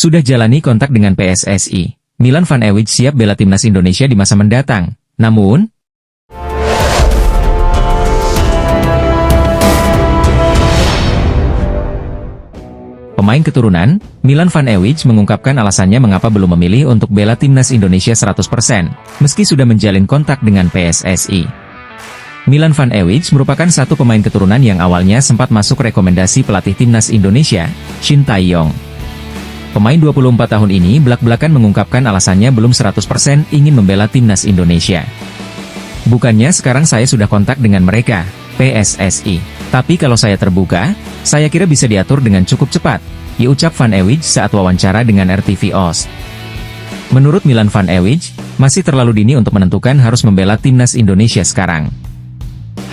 sudah jalani kontak dengan PSSI. Milan Van Ewijk siap bela timnas Indonesia di masa mendatang. Namun, pemain keturunan, Milan Van Ewijk mengungkapkan alasannya mengapa belum memilih untuk bela timnas Indonesia 100%, meski sudah menjalin kontak dengan PSSI. Milan Van Ewijk merupakan satu pemain keturunan yang awalnya sempat masuk rekomendasi pelatih timnas Indonesia, Shin Tae-yong. Pemain 24 tahun ini belak-belakan mengungkapkan alasannya belum 100% ingin membela timnas Indonesia. Bukannya sekarang saya sudah kontak dengan mereka, PSSI. Tapi kalau saya terbuka, saya kira bisa diatur dengan cukup cepat, diucap Van Ewijk saat wawancara dengan RTV OS. Menurut Milan Van Ewijk, masih terlalu dini untuk menentukan harus membela timnas Indonesia sekarang.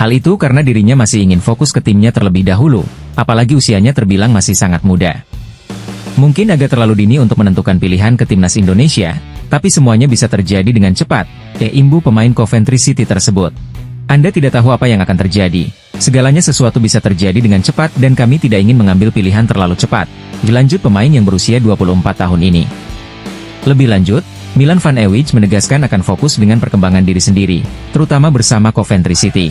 Hal itu karena dirinya masih ingin fokus ke timnya terlebih dahulu, apalagi usianya terbilang masih sangat muda. Mungkin agak terlalu dini untuk menentukan pilihan ke timnas Indonesia, tapi semuanya bisa terjadi dengan cepat, imbu pemain Coventry City tersebut. Anda tidak tahu apa yang akan terjadi. Segalanya sesuatu bisa terjadi dengan cepat dan kami tidak ingin mengambil pilihan terlalu cepat, dilanjut pemain yang berusia 24 tahun ini. Lebih lanjut, Milan Van Ewijk menegaskan akan fokus dengan perkembangan diri sendiri, terutama bersama Coventry City.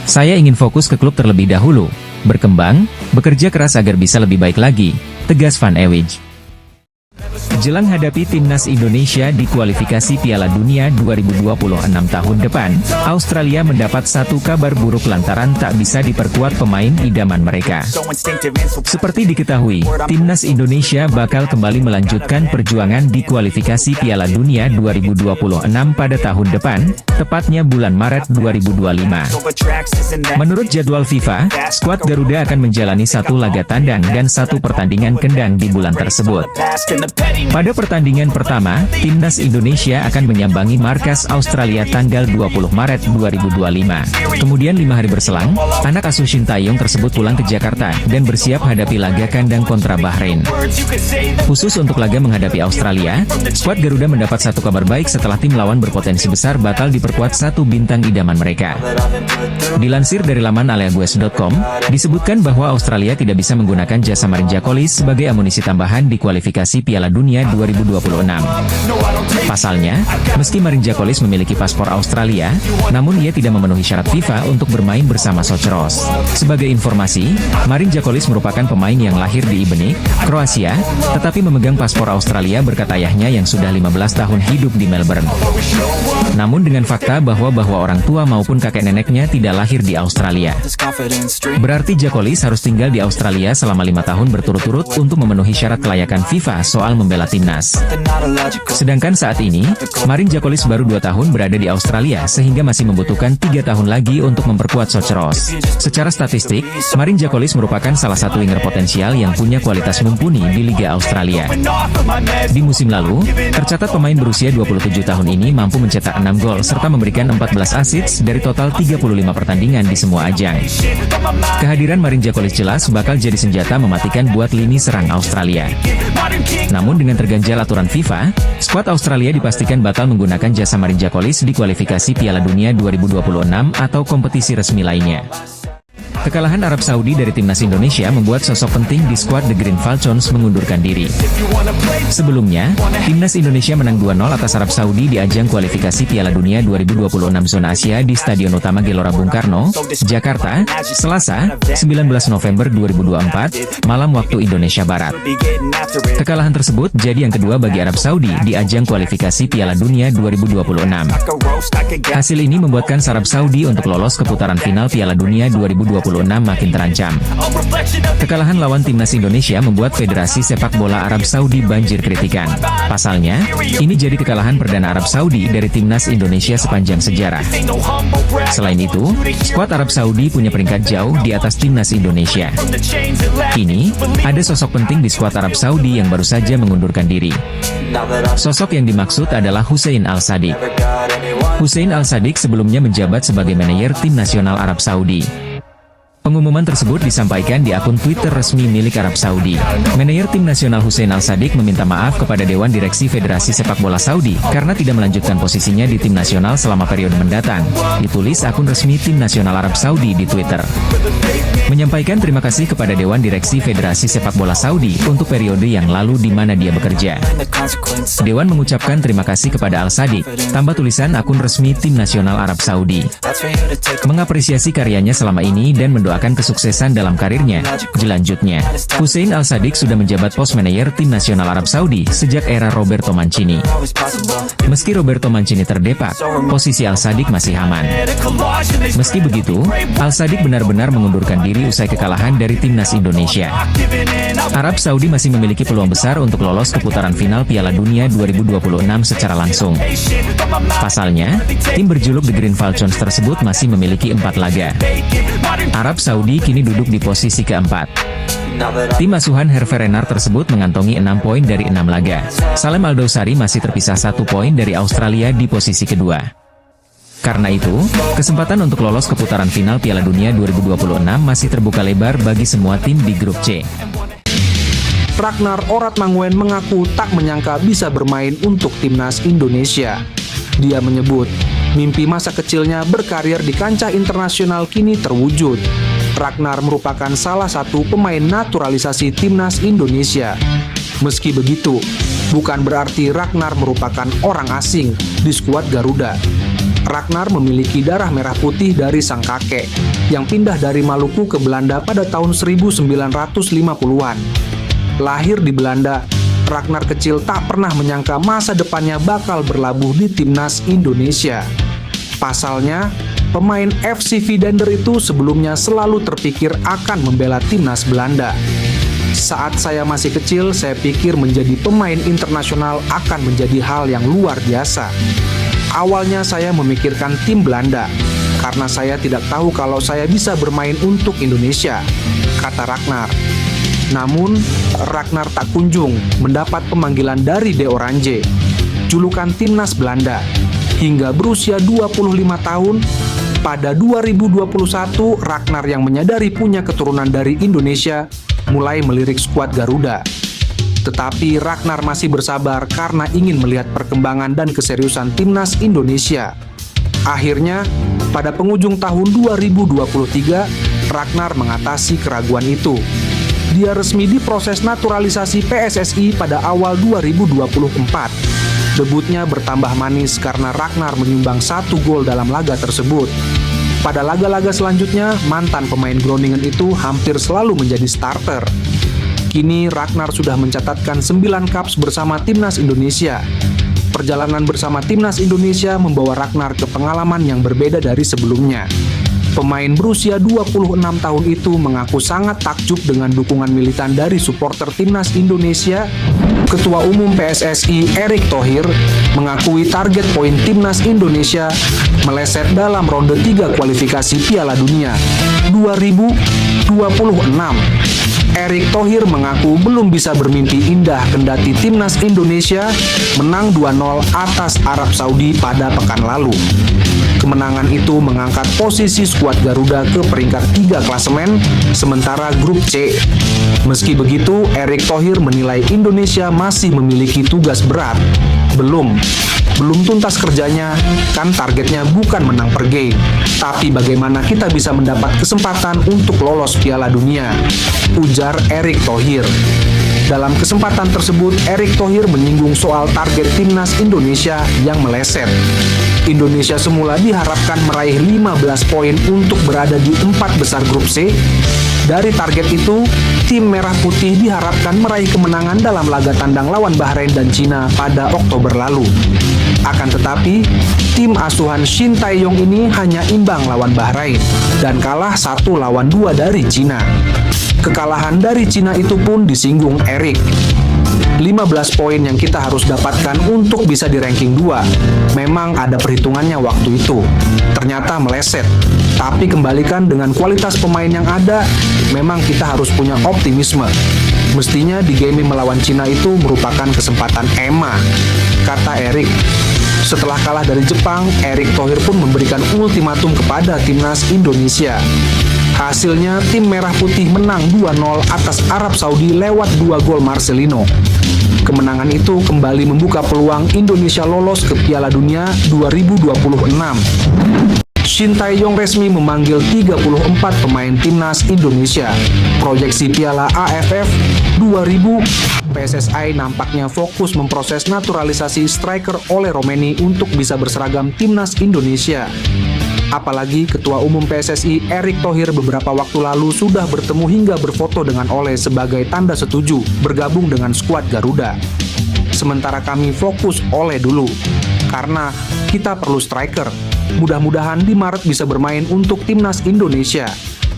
Saya ingin fokus ke klub terlebih dahulu, berkembang, bekerja keras agar bisa lebih baik lagi, tegas Van Ewijk. Jelang hadapi timnas Indonesia di kualifikasi Piala Dunia 2026 tahun depan, Australia mendapat satu kabar buruk lantaran tak bisa diperkuat pemain idaman mereka. Seperti diketahui, timnas Indonesia bakal kembali melanjutkan perjuangan di kualifikasi Piala Dunia 2026 pada tahun depan, tepatnya bulan Maret 2025. Menurut jadwal FIFA, skuad Garuda akan menjalani satu laga tandang dan satu pertandingan kandang di bulan tersebut. Pada pertandingan pertama, timnas Indonesia akan menyambangi markas Australia tanggal 20 Maret 2025. Kemudian 5 hari berselang, anak asuh Shin Tae-yong tersebut pulang ke Jakarta dan bersiap hadapi laga kandang kontra Bahrain. Khusus untuk laga menghadapi Australia, skuad Garuda mendapat satu kabar baik setelah tim lawan berpotensi besar batal diperkuat satu bintang idaman mereka. Dilansir dari laman aleagues.com, disebutkan bahwa Australia tidak bisa menggunakan jasa Marine Jacobs sebagai amunisi tambahan di kualifikasi Piala Dunia 2026. Pasalnya, meski Marine Jacobs memiliki paspor Australia, namun ia tidak memenuhi syarat FIFA untuk bermain bersama Sochros. Sebagai informasi, Marine Jacobs merupakan pemain yang lahir di Ibenik, Kroasia, tetapi memegang paspor Australia berkat ayahnya yang sudah 15 tahun hidup di Melbourne. Namun dengan fakta bahwa orang tua maupun kakek neneknya tidak lahir di Australia, berarti Jacobs harus tinggal di Australia selama 5 tahun berturut-turut untuk memenuhi syarat kelayakan FIFA soal membela timnas. Sedangkan saat ini, Marine Jacobs baru 2 tahun berada di Australia sehingga masih membutuhkan 3 tahun lagi untuk memperkuat Sochros. Secara statistik, Marine Jacobs merupakan salah satu winger potensial yang punya kualitas mumpuni di Liga Australia. Di musim lalu, tercatat pemain berusia 27 tahun ini mampu mencetak 6 gol serta memberikan 14 assist dari total 35 pertandingan di semua ajang. Kehadiran Marine Jacobs jelas bakal jadi senjata mematikan buat lini serang Australia. Namun dengan terganjal aturan FIFA, skuad Australia dipastikan batal menggunakan jasa Marine Jacobs di kualifikasi Piala Dunia 2026 atau kompetisi resmi lainnya. Kekalahan Arab Saudi dari timnas Indonesia membuat sosok penting di skuad The Green Falcons mengundurkan diri. Sebelumnya, timnas Indonesia menang 2-0 atas Arab Saudi di ajang kualifikasi Piala Dunia 2026 zona Asia di Stadion Utama Gelora Bung Karno, Jakarta, Selasa, 19 November 2024, malam waktu Indonesia Barat. Kekalahan tersebut jadi yang kedua bagi Arab Saudi di ajang kualifikasi Piala Dunia 2026. Hasil ini membuatkan Arab Saudi untuk lolos ke putaran final Piala Dunia 2026 makin terancam. Kekalahan lawan timnas Indonesia membuat Federasi Sepak Bola Arab Saudi banjir kritikan. Pasalnya, ini jadi kekalahan perdana Arab Saudi dari timnas Indonesia sepanjang sejarah. Selain itu, skuad Arab Saudi punya peringkat jauh di atas timnas Indonesia. Kini, ada sosok penting di skuad Arab Saudi yang baru saja mengundurkan diri. Sosok yang dimaksud adalah Hussein Al-Sadiq. Hussein Al-Sadiq sebelumnya menjabat sebagai manajer tim nasional Arab Saudi. Pengumuman tersebut disampaikan di akun Twitter resmi milik Arab Saudi. Manajer tim nasional Hussein Al-Sadiq meminta maaf kepada Dewan Direksi Federasi Sepak Bola Saudi karena tidak melanjutkan posisinya di tim nasional selama periode mendatang, ditulis akun resmi tim nasional Arab Saudi di Twitter. Menyampaikan terima kasih kepada Dewan Direksi Federasi Sepak Bola Saudi untuk periode yang lalu di mana dia bekerja. Dewan mengucapkan terima kasih kepada Al-Sadiq, tambah tulisan akun resmi tim nasional Arab Saudi. Mengapresiasi karyanya selama ini dan mendoakan kesuksesan dalam karirnya. Selanjutnya, Hussein Al-Sadiq sudah menjabat pos manajer tim nasional Arab Saudi sejak era Roberto Mancini. Meski Roberto Mancini terdepak, posisi Al-Sadiq masih aman. Meski begitu, Al-Sadiq benar-benar mengundurkan diri usai kekalahan dari timnas Indonesia. Arab Saudi masih memiliki peluang besar untuk lolos ke putaran final Piala Dunia 2026 secara langsung. Pasalnya, tim berjuluk The Green Falcons tersebut masih memiliki 4 laga. Arab Saudi kini duduk di posisi keempat. Tim asuhan Hervé Renard tersebut mengantongi 6 poin dari 6 laga. Salem Al Dawsari masih terpisah 1 poin dari Australia di posisi kedua. Karena itu, kesempatan untuk lolos ke putaran final Piala Dunia 2026 masih terbuka lebar bagi semua tim di grup C. Ragnar Oratmanguwen mengaku tak menyangka bisa bermain untuk timnas Indonesia. Dia menyebut, mimpi masa kecilnya berkarir di kancah internasional kini terwujud. Ragnar merupakan salah satu pemain naturalisasi timnas Indonesia. Meski begitu, bukan berarti Ragnar merupakan orang asing di skuad Garuda. Ragnar memiliki darah merah putih dari sang kakek, yang pindah dari Maluku ke Belanda pada tahun 1950-an. Lahir di Belanda, Ragnar kecil tak pernah menyangka masa depannya bakal berlabuh di timnas Indonesia. Pasalnya, pemain FC Vidender itu sebelumnya selalu terpikir akan membela timnas Belanda. Saat saya masih kecil, saya pikir menjadi pemain internasional akan menjadi hal yang luar biasa. Awalnya saya memikirkan tim Belanda, karena saya tidak tahu kalau saya bisa bermain untuk Indonesia, kata Ragnar. Namun, Ragnar tak kunjung mendapat pemanggilan dari De Oranje, julukan timnas Belanda. Hingga berusia 25 tahun, pada 2021, Ragnar yang menyadari punya keturunan dari Indonesia, mulai melirik skuad Garuda. Tetapi Ragnar masih bersabar karena ingin melihat perkembangan dan keseriusan timnas Indonesia. Akhirnya, pada penghujung tahun 2023, Ragnar mengatasi keraguan itu. Dia resmi diproses naturalisasi PSSI pada awal 2024. Debutnya bertambah manis karena Ragnar menyumbang 1 gol dalam laga tersebut. Pada laga-laga selanjutnya, mantan pemain Groningen itu hampir selalu menjadi starter. Kini Ragnar sudah mencatatkan 9 caps bersama timnas Indonesia. Perjalanan bersama timnas Indonesia membawa Ragnar ke pengalaman yang berbeda dari sebelumnya. Pemain berusia 26 tahun itu mengaku sangat takjub dengan dukungan militan dari supporter timnas Indonesia. Ketua Umum PSSI Erick Thohir mengakui target poin timnas Indonesia meleset dalam ronde 3 kualifikasi Piala Dunia 2026. Erick Thohir mengaku belum bisa bermimpi indah kendati timnas Indonesia menang 2-0 atas Arab Saudi pada pekan lalu. Kemenangan itu mengangkat posisi skuad Garuda ke peringkat 3 klasemen, sementara grup C. Meski begitu, Erick Thohir menilai Indonesia masih memiliki tugas berat. Belum tuntas kerjanya, kan targetnya bukan menang per game, tapi bagaimana kita bisa mendapat kesempatan untuk lolos Piala Dunia, ujar Erick Thohir. Dalam kesempatan tersebut, Erick Thohir menyinggung soal target timnas Indonesia yang meleset. Indonesia semula diharapkan meraih 15 poin untuk berada di 4 besar grup C. Dari target itu, tim Merah Putih diharapkan meraih kemenangan dalam laga tandang lawan Bahrain dan Cina pada Oktober lalu. Akan tetapi, tim asuhan Shin Tae-yong ini hanya imbang lawan Bahrain dan kalah 1-2 dari Cina. Kekalahan dari Cina itu pun disinggung Erick. 15 poin yang kita harus dapatkan untuk bisa di ranking 2. Memang ada perhitungannya waktu itu. Ternyata meleset. Tapi kembalikan dengan kualitas pemain yang ada, memang kita harus punya optimisme. Mestinya di game melawan Cina itu merupakan kesempatan emas, kata Erick. Setelah kalah dari Jepang, Erick Thohir pun memberikan ultimatum kepada timnas Indonesia. Hasilnya, tim Merah Putih menang 2-0 atas Arab Saudi lewat 2 gol Marcelino. Kemenangan itu kembali membuka peluang Indonesia lolos ke Piala Dunia 2026. Shin Tae-yong resmi memanggil 34 pemain timnas Indonesia. Proyeksi Piala AFF 2000, PSSI nampaknya fokus memproses naturalisasi striker Ole Romeni untuk bisa berseragam timnas Indonesia. Apalagi Ketua Umum PSSI Erick Thohir beberapa waktu lalu sudah bertemu hingga berfoto dengan Ole sebagai tanda setuju bergabung dengan skuad Garuda. Sementara kami fokus Ole dulu, karena kita perlu striker. Mudah-mudahan di Maret bisa bermain untuk timnas Indonesia,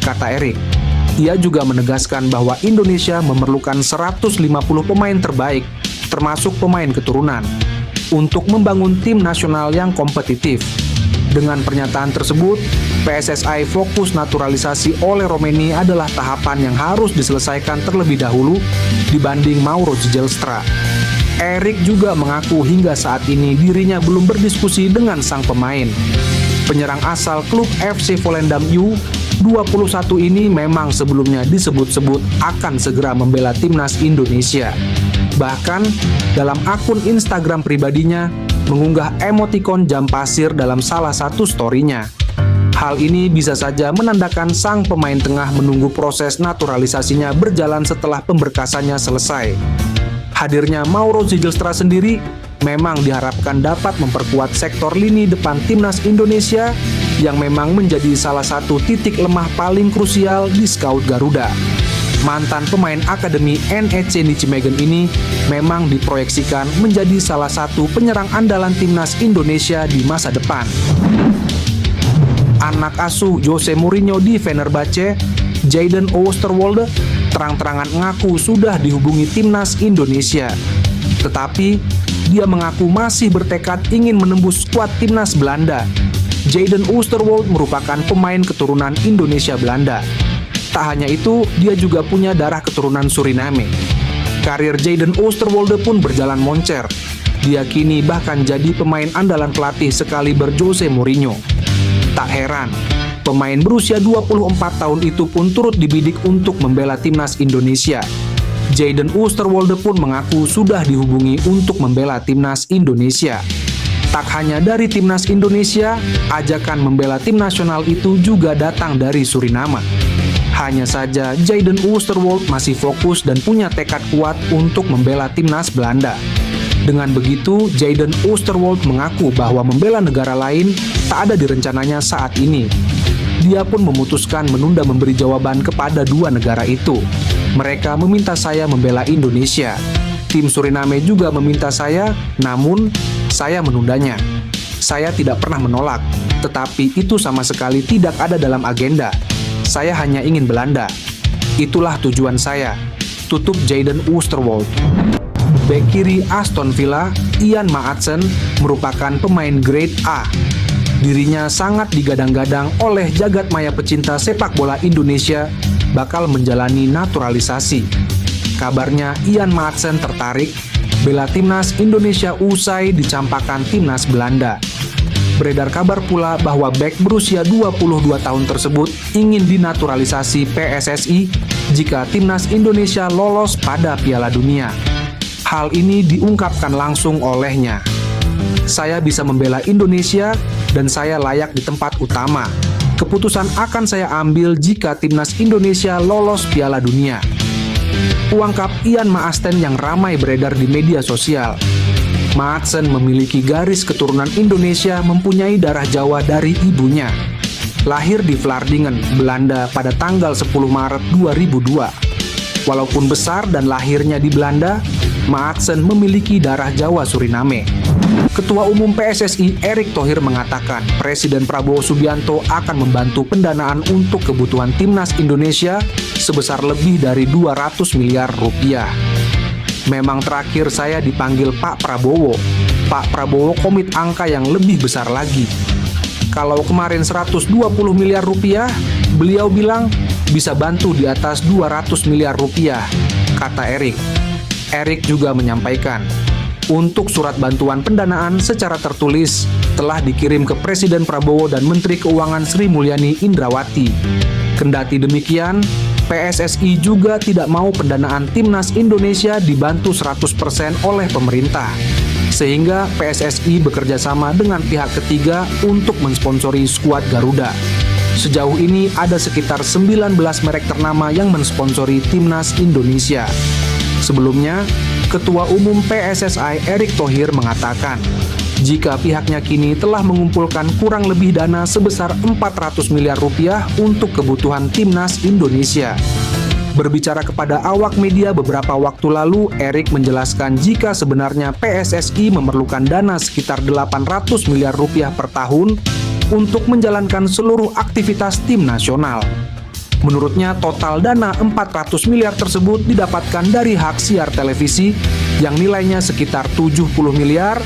kata Erick. Ia juga menegaskan bahwa Indonesia memerlukan 150 pemain terbaik, termasuk pemain keturunan, untuk membangun tim nasional yang kompetitif. Dengan pernyataan tersebut, PSSI fokus naturalisasi Ole Romeni adalah tahapan yang harus diselesaikan terlebih dahulu dibanding Mauro Zijlstra. Erick juga mengaku hingga saat ini dirinya belum berdiskusi dengan sang pemain. Penyerang asal klub FC Volendam U21 ini memang sebelumnya disebut-sebut akan segera membela timnas Indonesia. Bahkan dalam akun Instagram pribadinya mengunggah emotikon jam pasir dalam salah satu story-nya. Hal ini bisa saja menandakan sang pemain tengah menunggu proses naturalisasinya berjalan setelah pemberkasannya selesai. Hadirnya Mauro Zijlstra sendiri memang diharapkan dapat memperkuat sektor lini depan timnas Indonesia yang memang menjadi salah satu titik lemah paling krusial di skaut Garuda. Mantan pemain akademi NEC Nijmegen ini memang diproyeksikan menjadi salah satu penyerang andalan timnas Indonesia di masa depan. Anak asuh Jose Mourinho di Fenerbahce, Jadon Oosterwolde, terang-terangan mengaku sudah dihubungi timnas Indonesia. Tetapi, dia mengaku masih bertekad ingin menembus skuad timnas Belanda. Jadon Oosterwolde merupakan pemain keturunan Indonesia Belanda. Tak hanya itu, dia juga punya darah keturunan Suriname. Karir Jadon Oosterwolde pun berjalan moncer. Dia kini bahkan jadi pemain andalan pelatih sekaliber Jose Mourinho. Tak heran, pemain berusia 24 tahun itu pun turut dibidik untuk membela timnas Indonesia. Jadon Oosterwolde pun mengaku sudah dihubungi untuk membela timnas Indonesia. Tak hanya dari timnas Indonesia, ajakan membela tim nasional itu juga datang dari Suriname. Hanya saja Jadon Oosterwolde masih fokus dan punya tekad kuat untuk membela timnas Belanda. Dengan begitu, Jadon Oosterwolde mengaku bahwa membela negara lain tak ada di rencananya saat ini. Dia pun memutuskan menunda memberi jawaban kepada dua negara itu. Mereka meminta saya membela Indonesia. Tim Suriname juga meminta saya, namun saya menundanya. Saya tidak pernah menolak, tetapi itu sama sekali tidak ada dalam agenda. Saya hanya ingin Belanda. Itulah tujuan saya. Tutup Jadon Oosterwolde. Bek kiri Aston Villa, Ian Maatsen, merupakan pemain grade A. Dirinya sangat digadang-gadang oleh jagat maya pecinta sepak bola Indonesia bakal menjalani naturalisasi. Kabarnya Ian Maatsen tertarik bela timnas Indonesia usai dicampakkan timnas Belanda. Beredar kabar pula bahwa bek berusia 22 tahun tersebut ingin dinaturalisasi PSSI jika timnas Indonesia lolos pada Piala Dunia. Hal ini diungkapkan langsung olehnya. Saya bisa membela Indonesia dan saya layak di tempat utama. Keputusan akan saya ambil jika timnas Indonesia lolos Piala Dunia. Ungkap Ian Maatsen yang ramai beredar di media sosial. Maatsen memiliki garis keturunan Indonesia, mempunyai darah Jawa dari ibunya. Lahir di Vlaardingen, Belanda pada tanggal 10 Maret 2002. Walaupun besar dan lahirnya di Belanda, Maatsen memiliki darah Jawa Suriname. Ketua Umum PSSI Erick Thohir mengatakan Presiden Prabowo Subianto akan membantu pendanaan untuk kebutuhan timnas Indonesia sebesar lebih dari 200 miliar rupiah. Memang terakhir saya dipanggil Pak Prabowo. Pak Prabowo komit angka yang lebih besar lagi. Kalau kemarin 120 miliar rupiah, beliau bilang bisa bantu di atas 200 miliar rupiah, kata Erick. Erick juga menyampaikan, untuk surat bantuan pendanaan secara tertulis telah dikirim ke Presiden Prabowo dan Menteri Keuangan Sri Mulyani Indrawati. Kendati demikian, PSSI juga tidak mau pendanaan timnas Indonesia dibantu 100% oleh pemerintah. Sehingga PSSI bekerja sama dengan pihak ketiga untuk mensponsori skuad Garuda. Sejauh ini ada sekitar 19 merek ternama yang mensponsori timnas Indonesia. Sebelumnya, Ketua Umum PSSI Erick Thohir mengatakan, jika pihaknya kini telah mengumpulkan kurang lebih dana sebesar 400 miliar rupiah untuk kebutuhan timnas Indonesia. Berbicara kepada awak media beberapa waktu lalu, Erick menjelaskan jika sebenarnya PSSI memerlukan dana sekitar 800 miliar rupiah per tahun untuk menjalankan seluruh aktivitas tim nasional. Menurutnya, total dana 400 miliar tersebut didapatkan dari hak siar televisi yang nilainya sekitar 70 miliar,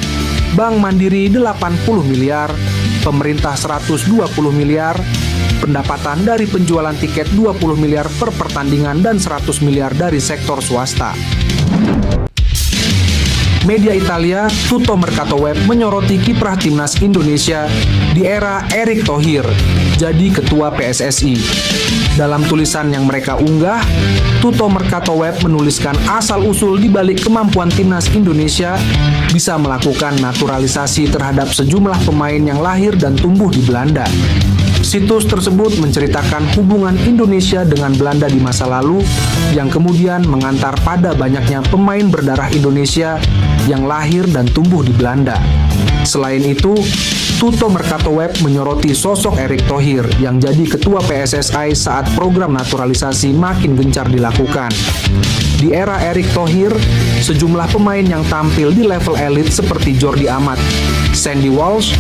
Bank Mandiri 80 miliar, pemerintah 120 miliar, pendapatan dari penjualan tiket 20 miliar per pertandingan dan 100 miliar dari sektor swasta. Media Italia, Tutto Mercato Web menyoroti kiprah timnas Indonesia di era Erick Thohir jadi ketua PSSI. Dalam tulisan yang mereka unggah, Tutto Mercato Web menuliskan asal-usul di balik kemampuan timnas Indonesia bisa melakukan naturalisasi terhadap sejumlah pemain yang lahir dan tumbuh di Belanda. Situs tersebut menceritakan hubungan Indonesia dengan Belanda di masa lalu yang kemudian mengantar pada banyaknya pemain berdarah Indonesia yang lahir dan tumbuh di Belanda. Selain itu, Tutto Mercato Web menyoroti sosok Erick Thohir yang jadi ketua PSSI saat program naturalisasi makin gencar dilakukan. Di era Erick Thohir, sejumlah pemain yang tampil di level elit seperti Jordi Amat, Sandy Walsh,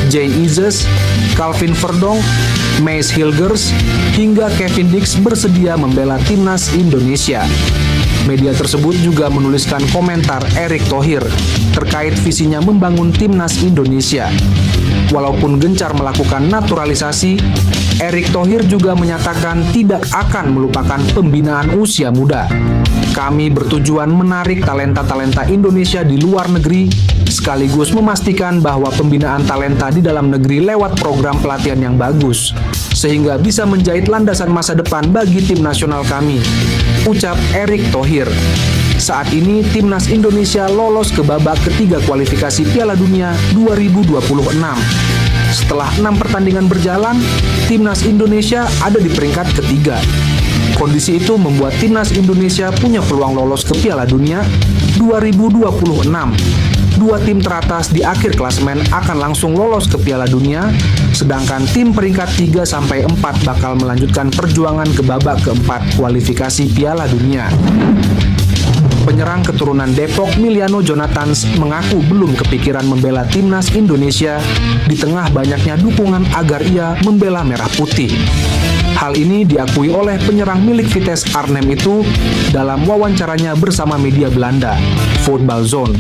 Jay Ises, Calvin Verdonk, Mace Hilgers, hingga Kevin Dix bersedia membela timnas Indonesia. Media tersebut juga menuliskan komentar Erick Thohir terkait visinya membangun timnas Indonesia. Walaupun gencar melakukan naturalisasi, Erick Thohir juga menyatakan tidak akan melupakan pembinaan usia muda. Kami bertujuan menarik talenta-talenta Indonesia di luar negeri, sekaligus memastikan bahwa pembinaan talenta di dalam negeri lewat program pelatihan yang bagus, sehingga bisa menjahit landasan masa depan bagi tim nasional kami, ucap Erick Thohir. Saat ini, timnas Indonesia lolos ke babak ketiga kualifikasi Piala Dunia 2026. Setelah 6 pertandingan berjalan, timnas Indonesia ada di peringkat ketiga. Kondisi itu membuat timnas Indonesia punya peluang lolos ke Piala Dunia 2026. Dua tim teratas di akhir klasemen akan langsung lolos ke Piala Dunia, sedangkan tim peringkat 3-4 bakal melanjutkan perjuangan ke babak keempat kualifikasi Piala Dunia. Penyerang keturunan Depok Miliano Jonathans mengaku belum kepikiran membela timnas Indonesia di tengah banyaknya dukungan agar ia membela merah putih. Hal ini diakui oleh penyerang milik Vitesse Arnhem itu dalam wawancaranya bersama media Belanda, Football Zone.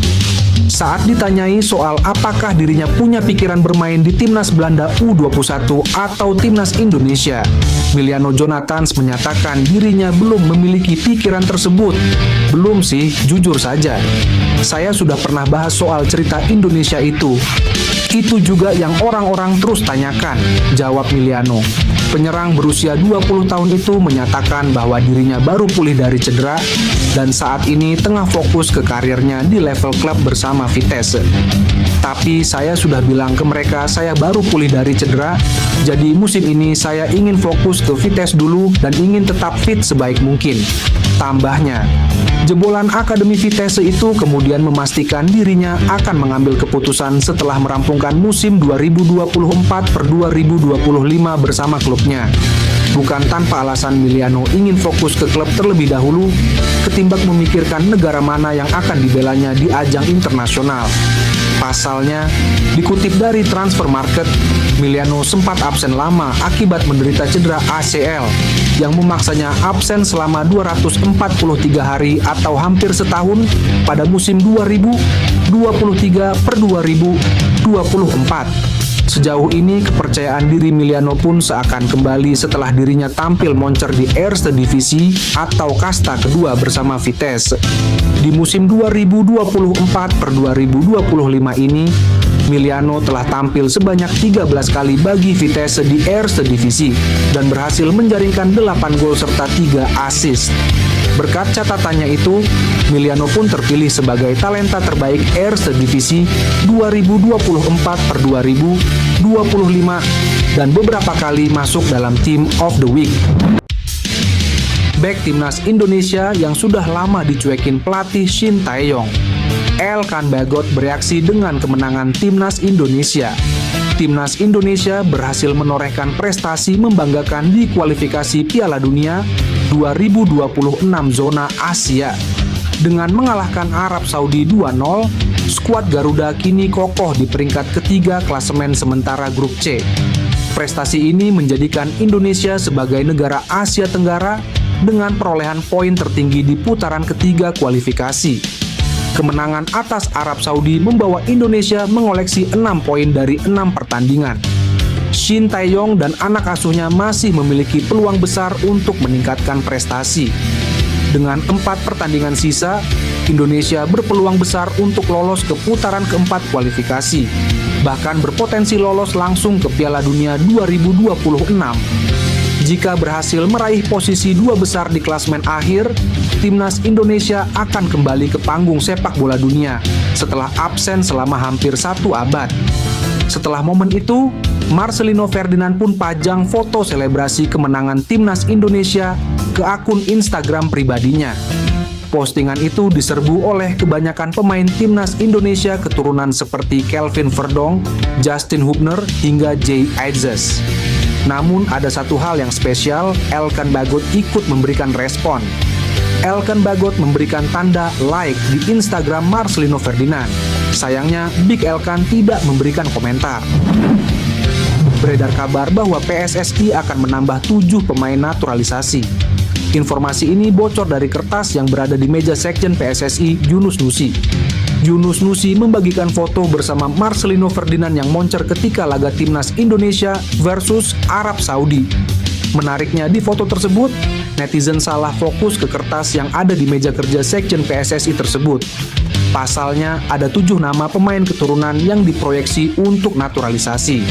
Saat ditanyai soal apakah dirinya punya pikiran bermain di timnas Belanda U21 atau timnas Indonesia, Miliano Jonathans menyatakan dirinya belum memiliki pikiran tersebut. Belum sih, jujur saja. Saya sudah pernah bahas soal cerita Indonesia itu. Itu juga yang orang-orang terus tanyakan, jawab Miliano. Penyerang berusia 20 tahun itu menyatakan bahwa dirinya baru pulih dari cedera dan saat ini tengah fokus ke karirnya di level klub bersama Vitesse. Tapi saya sudah bilang ke mereka saya baru pulih dari cedera, jadi musim ini saya ingin fokus ke Vitesse dulu dan ingin tetap fit sebaik mungkin. Tambahnya, jebolan Akademi Vitesse itu kemudian memastikan dirinya akan mengambil keputusan setelah merampungkan musim 2024/2025 bersama klubnya. Bukan tanpa alasan Miliano ingin fokus ke klub terlebih dahulu, ketimbang memikirkan negara mana yang akan dibelanya di ajang internasional. Pasalnya, dikutip dari Transfer Market, Miliano sempat absen lama akibat menderita cedera ACL yang memaksanya absen selama 243 hari atau hampir setahun pada musim 2023/2024. Sejauh ini, kepercayaan diri Miliano pun seakan kembali setelah dirinya tampil moncer di Eerste Divisi atau kasta kedua bersama Vitesse. Di musim 2024/2025 ini, Miliano telah tampil sebanyak 13 kali bagi Vitesse di Eerste Divisie dan berhasil menjaringkan 8 gol serta 3 assist. Berkat catatannya itu, Miliano pun terpilih sebagai talenta terbaik Eerste Divisie 2024/2025 dan beberapa kali masuk dalam Team of the Week. Bek timnas Indonesia yang sudah lama dicuekin pelatih Shin Tae-yong, Elkan Bagot bereaksi dengan kemenangan timnas Indonesia. Timnas Indonesia berhasil menorehkan prestasi membanggakan di kualifikasi Piala Dunia 2026 zona Asia. Dengan mengalahkan Arab Saudi 2-0, skuad Garuda kini kokoh di peringkat ketiga klasemen sementara grup C. Prestasi ini menjadikan Indonesia sebagai negara Asia Tenggara dengan perolehan poin tertinggi di putaran ketiga kualifikasi. Kemenangan atas Arab Saudi membawa Indonesia mengoleksi 6 poin dari 6 pertandingan. Shin Tae-yong dan anak asuhnya masih memiliki peluang besar untuk meningkatkan prestasi. Dengan 4 pertandingan sisa, Indonesia berpeluang besar untuk lolos ke putaran keempat kualifikasi, bahkan berpotensi lolos langsung ke Piala Dunia 2026. Jika berhasil meraih posisi 2 besar di klasemen akhir, timnas Indonesia akan kembali ke panggung sepak bola dunia setelah absen selama hampir 1 abad. Setelah momen itu, Marcelino Ferdinand pun pajang foto selebrasi kemenangan timnas Indonesia ke akun Instagram pribadinya. Postingan itu diserbu oleh kebanyakan pemain timnas Indonesia keturunan seperti Kelvin Verdonk, Justin Hubner, hingga Jay Itzes. Namun ada satu hal yang spesial, Elkan Bagot ikut memberikan respon. Elkan Bagot memberikan tanda like di Instagram Marcelino Ferdinand. Sayangnya, Big Elkan tidak memberikan komentar. Beredar kabar bahwa PSSI akan menambah 7 pemain naturalisasi. Informasi ini bocor dari kertas yang berada di meja sekjen PSSI, Yunus Nusi. Yunus Nusi membagikan foto bersama Marcelino Ferdinand yang moncer ketika laga timnas Indonesia versus Arab Saudi. Menariknya, di foto tersebut, netizen salah fokus ke kertas yang ada di meja kerja sekjen PSSI tersebut. Pasalnya, ada 7 nama pemain keturunan yang diproyeksi untuk naturalisasi.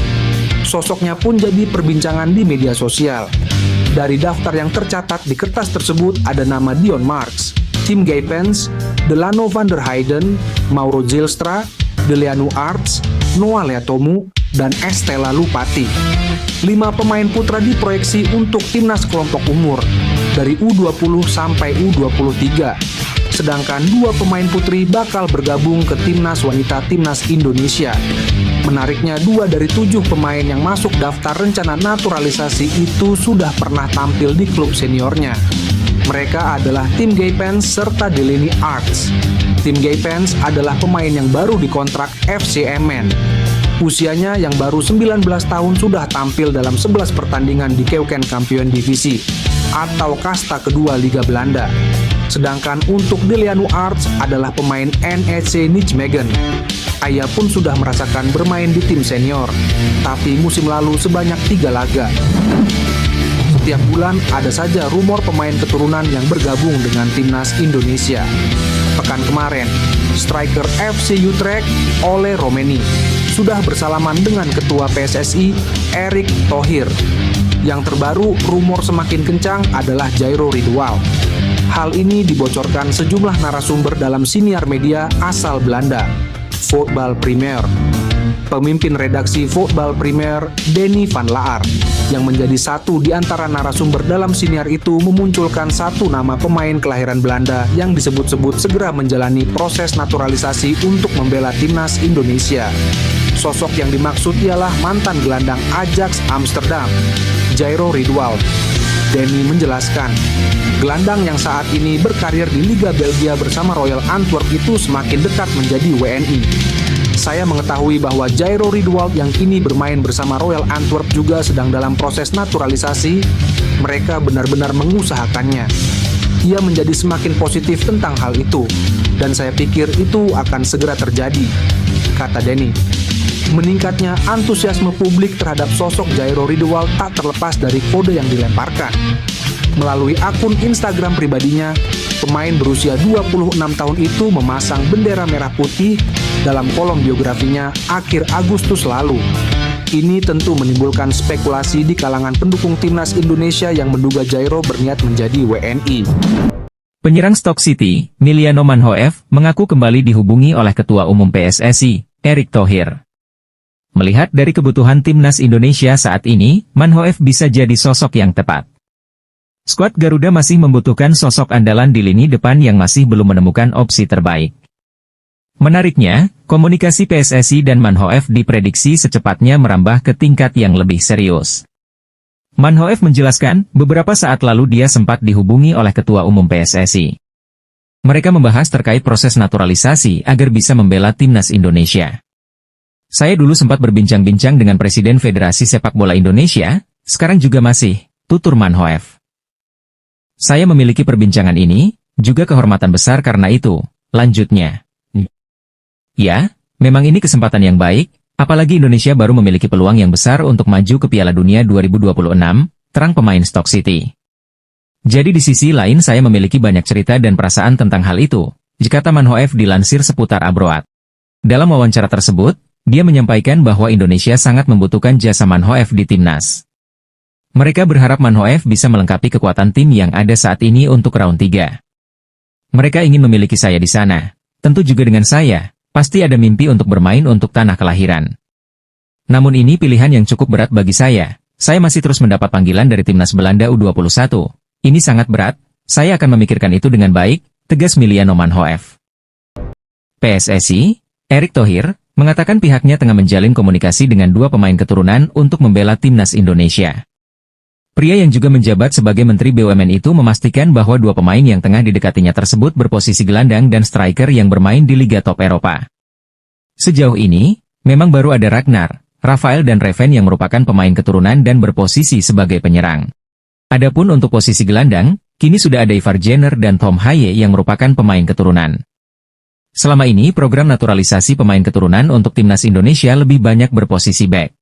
Sosoknya pun jadi perbincangan di media sosial. Dari daftar yang tercatat di kertas tersebut ada nama Dion Marks, Tim Gaypens, Delano van der Heyden, Mauro Zylstra, Deleanu Arts, Noah Leatomu, dan Estela Lupati. 5 pemain putra diproyeksi untuk timnas kelompok umur, dari U20 sampai U23. Sedangkan 2 pemain putri bakal bergabung ke timnas wanita timnas Indonesia. Menariknya, 2 dari 7 pemain yang masuk daftar rencana naturalisasi itu sudah pernah tampil di klub seniornya. Mereka adalah Tim Gaypens serta Delaney Arts. Tim Gaypens adalah pemain yang baru dikontrak FC Emmen. Usianya yang baru 19 tahun sudah tampil dalam 11 pertandingan di Keukenkampioen Divisi atau kasta kedua Liga Belanda. Sedangkan untuk Deleanu Arts adalah pemain NEC Nijmegen. Ia pun sudah merasakan bermain di tim senior, tapi musim lalu sebanyak 3 laga. Setiap bulan ada saja rumor pemain keturunan yang bergabung dengan timnas Indonesia. Pekan kemarin, striker FC Utrecht Ole Romeni sudah bersalaman dengan ketua PSSI Erick Thohir. Yang terbaru, rumor semakin kencang adalah Jairo Ridwal. Hal ini dibocorkan sejumlah narasumber dalam siniar media asal Belanda, Voetbal Premier. Pemimpin redaksi Voetbal Premier, Denny van Laar, yang menjadi satu di antara narasumber dalam siniar itu memunculkan 1 nama pemain kelahiran Belanda yang disebut-sebut segera menjalani proses naturalisasi untuk membela timnas Indonesia. Sosok yang dimaksud ialah mantan gelandang Ajax Amsterdam, Jairo Ridwal. Denny menjelaskan, gelandang yang saat ini berkarir di Liga Belgia bersama Royal Antwerp itu semakin dekat menjadi WNI. Saya mengetahui bahwa Jairo Ridwal yang kini bermain bersama Royal Antwerp juga sedang dalam proses naturalisasi. Mereka benar-benar mengusahakannya. Ia menjadi semakin positif tentang hal itu, dan saya pikir itu akan segera terjadi, kata Denny. Meningkatnya antusiasme publik terhadap sosok Jairo Ridwal tak terlepas dari kode yang dilemparkan. Melalui akun Instagram pribadinya, pemain berusia 26 tahun itu memasang bendera merah putih dalam kolom biografinya akhir Agustus lalu. Ini tentu menimbulkan spekulasi di kalangan pendukung timnas Indonesia yang menduga Jairo berniat menjadi WNI. Penyerang Stoke City, Miliano Manhoef, mengaku kembali dihubungi oleh Ketua Umum PSSI, Erick Thohir. Melihat dari kebutuhan timnas Indonesia saat ini, Manhoef bisa jadi sosok yang tepat. Skuad Garuda masih membutuhkan sosok andalan di lini depan yang masih belum menemukan opsi terbaik. Menariknya, komunikasi PSSI dan Manhoef diprediksi secepatnya merambah ke tingkat yang lebih serius. Manhoef menjelaskan, beberapa saat lalu dia sempat dihubungi oleh Ketua Umum PSSI. Mereka membahas terkait proses naturalisasi agar bisa membela timnas Indonesia. Saya dulu sempat berbincang-bincang dengan Presiden Federasi Sepak Bola Indonesia, sekarang juga masih, tutur Manhoef. Saya memiliki perbincangan ini, juga kehormatan besar karena itu, lanjutnya. Ya, memang ini kesempatan yang baik, apalagi Indonesia baru memiliki peluang yang besar untuk maju ke Piala Dunia 2026, terang pemain Stoke City. Jadi di sisi lain saya memiliki banyak cerita dan perasaan tentang hal itu, kata Manhoef dilansir seputar Abroad. Dalam wawancara tersebut, dia menyampaikan bahwa Indonesia sangat membutuhkan jasa Manhoef di timnas. Mereka berharap Manhoef bisa melengkapi kekuatan tim yang ada saat ini untuk round 3. Mereka ingin memiliki saya di sana, tentu juga dengan saya. Pasti ada mimpi untuk bermain untuk tanah kelahiran. Namun ini pilihan yang cukup berat bagi saya. Saya masih terus mendapat panggilan dari timnas Belanda U21. Ini sangat berat, saya akan memikirkan itu dengan baik, tegas Miliano Manhoef. PSSI, Erick Thohir, mengatakan pihaknya tengah menjalin komunikasi dengan dua pemain keturunan untuk membela timnas Indonesia. Pria yang juga menjabat sebagai Menteri BUMN itu memastikan bahwa dua pemain yang tengah didekatinya tersebut berposisi gelandang dan striker yang bermain di Liga Top Eropa. Sejauh ini, memang baru ada Ragnar, Rafael dan Reven yang merupakan pemain keturunan dan berposisi sebagai penyerang. Adapun untuk posisi gelandang, kini sudah ada Ivar Jenner dan Tom Haye yang merupakan pemain keturunan. Selama ini program naturalisasi pemain keturunan untuk timnas Indonesia lebih banyak berposisi back.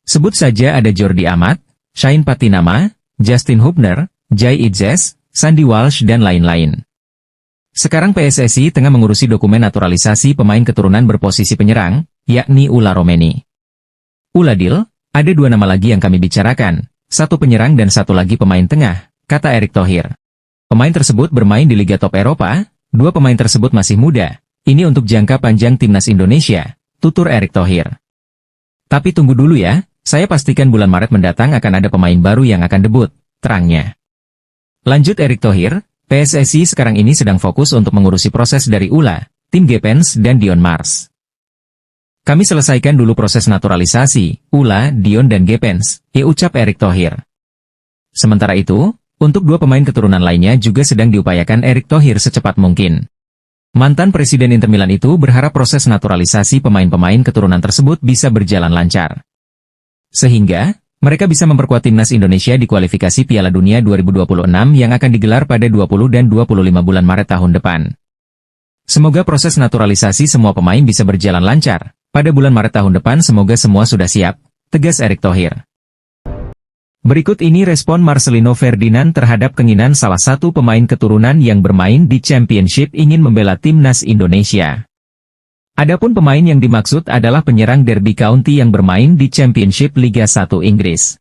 Sebut saja ada Jordi Amat, Shain Patinama, Justin Hubner, Jai Idzes, Sandy Walsh dan lain-lain. Sekarang PSSI tengah mengurusi dokumen naturalisasi pemain keturunan berposisi penyerang, yakni Ula Romeni. Uladil, ada dua nama lagi yang kami bicarakan, satu penyerang dan satu lagi pemain tengah, kata Erick Thohir. Pemain tersebut bermain di Liga Top Eropa, dua pemain tersebut masih muda, ini untuk jangka panjang timnas Indonesia, tutur Erick Thohir. Tapi tunggu dulu ya. Saya pastikan bulan Maret mendatang akan ada pemain baru yang akan debut, terangnya. Lanjut Erick Thohir, PSSI sekarang ini sedang fokus untuk mengurusi proses dari Ula, tim Gepens dan Dion Mars. Kami selesaikan dulu proses naturalisasi, Ula, Dion dan Gepens, ucap Erick Thohir. Sementara itu, untuk dua pemain keturunan lainnya juga sedang diupayakan Erick Thohir secepat mungkin. Mantan Presiden Inter Milan itu berharap proses naturalisasi pemain-pemain keturunan tersebut bisa berjalan lancar. Sehingga, mereka bisa memperkuat timnas Indonesia di kualifikasi Piala Dunia 2026 yang akan digelar pada 20 dan 25 bulan Maret tahun depan. Semoga proses naturalisasi semua pemain bisa berjalan lancar. Pada bulan Maret tahun depan semoga semua sudah siap, tegas Erick Thohir. Berikut ini respon Marcelino Ferdinand terhadap keinginan salah satu pemain keturunan yang bermain di Championship ingin membela timnas Indonesia. Adapun pemain yang dimaksud adalah penyerang Derby County yang bermain di Championship Liga 1 Inggris.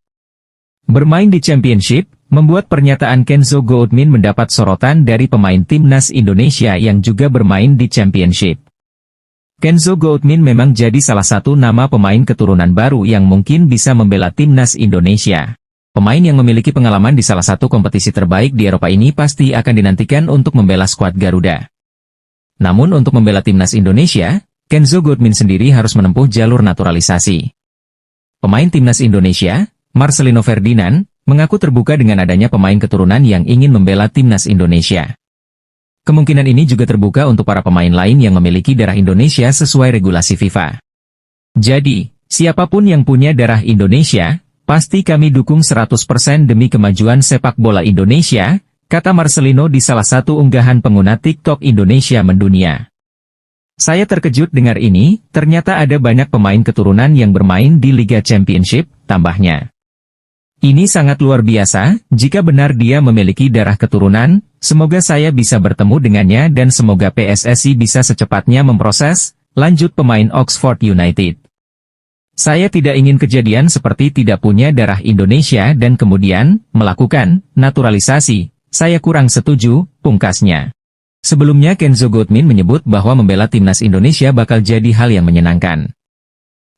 Bermain di Championship, membuat pernyataan Kenzo Goodwin mendapat sorotan dari pemain timnas Indonesia yang juga bermain di Championship. Kenzo Goodwin memang jadi salah satu nama pemain keturunan baru yang mungkin bisa membela timnas Indonesia. Pemain yang memiliki pengalaman di salah satu kompetisi terbaik di Eropa ini pasti akan dinantikan untuk membela skuad Garuda. Namun untuk membela timnas Indonesia, Kenzo Goodwin sendiri harus menempuh jalur naturalisasi. Pemain timnas Indonesia, Marcelino Ferdinand, mengaku terbuka dengan adanya pemain keturunan yang ingin membela timnas Indonesia. Kemungkinan ini juga terbuka untuk para pemain lain yang memiliki darah Indonesia sesuai regulasi FIFA. Jadi, siapapun yang punya darah Indonesia, pasti kami dukung 100% demi kemajuan sepak bola Indonesia, kata Marcelino di salah satu unggahan pengguna TikTok Indonesia mendunia. Saya terkejut dengar ini, ternyata ada banyak pemain keturunan yang bermain di Liga Championship, tambahnya. Ini sangat luar biasa, jika benar dia memiliki darah keturunan, semoga saya bisa bertemu dengannya dan semoga PSSI bisa secepatnya memproses, lanjut pemain Oxford United. Saya tidak ingin kejadian seperti tidak punya darah Indonesia dan kemudian melakukan naturalisasi. Saya kurang setuju, pungkasnya. Sebelumnya Kenzo Goodmin menyebut bahwa membela timnas Indonesia bakal jadi hal yang menyenangkan.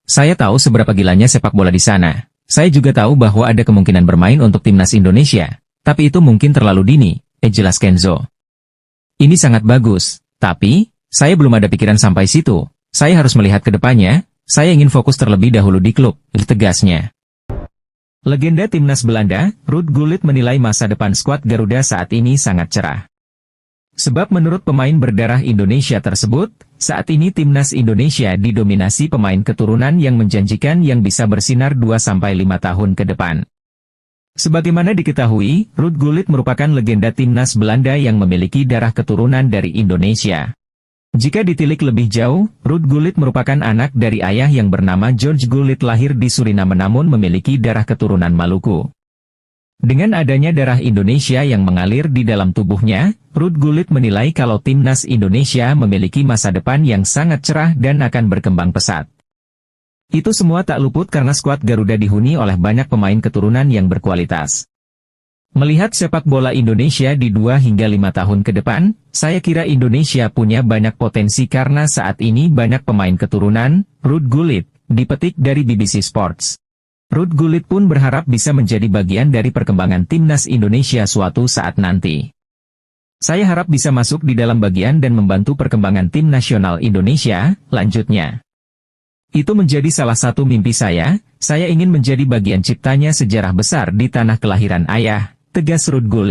Saya tahu seberapa gilanya sepak bola di sana. Saya juga tahu bahwa ada kemungkinan bermain untuk timnas Indonesia, tapi itu mungkin terlalu dini, jelas Kenzo. Ini sangat bagus, tapi saya belum ada pikiran sampai situ. Saya harus melihat ke depannya, saya ingin fokus terlebih dahulu di klub, tegasnya. Legenda timnas Belanda, Ruud Gullit menilai masa depan skuad Garuda saat ini sangat cerah. Sebab menurut pemain berdarah Indonesia tersebut, saat ini timnas Indonesia didominasi pemain keturunan yang menjanjikan yang bisa bersinar 2-5 tahun ke depan. Sebagaimana diketahui, Ruud Gullit merupakan legenda timnas Belanda yang memiliki darah keturunan dari Indonesia. Jika ditilik lebih jauh, Ruud Gullit merupakan anak dari ayah yang bernama George Gullit lahir di Suriname namun memiliki darah keturunan Maluku. Dengan adanya darah Indonesia yang mengalir di dalam tubuhnya, Ruud Gullit menilai kalau timnas Indonesia memiliki masa depan yang sangat cerah dan akan berkembang pesat. Itu semua tak luput karena skuad Garuda dihuni oleh banyak pemain keturunan yang berkualitas. Melihat sepak bola Indonesia di 2 hingga 5 tahun ke depan, saya kira Indonesia punya banyak potensi karena saat ini banyak pemain keturunan, Ruud Gullit, dipetik dari BBC Sports. Ruud Gullit pun berharap bisa menjadi bagian dari perkembangan timnas Indonesia suatu saat nanti. Saya harap bisa masuk di dalam bagian dan membantu perkembangan tim nasional Indonesia, lanjutnya. Itu menjadi salah satu mimpi saya ingin menjadi bagian ciptanya sejarah besar di tanah kelahiran ayah, tegas Ruud Gullit.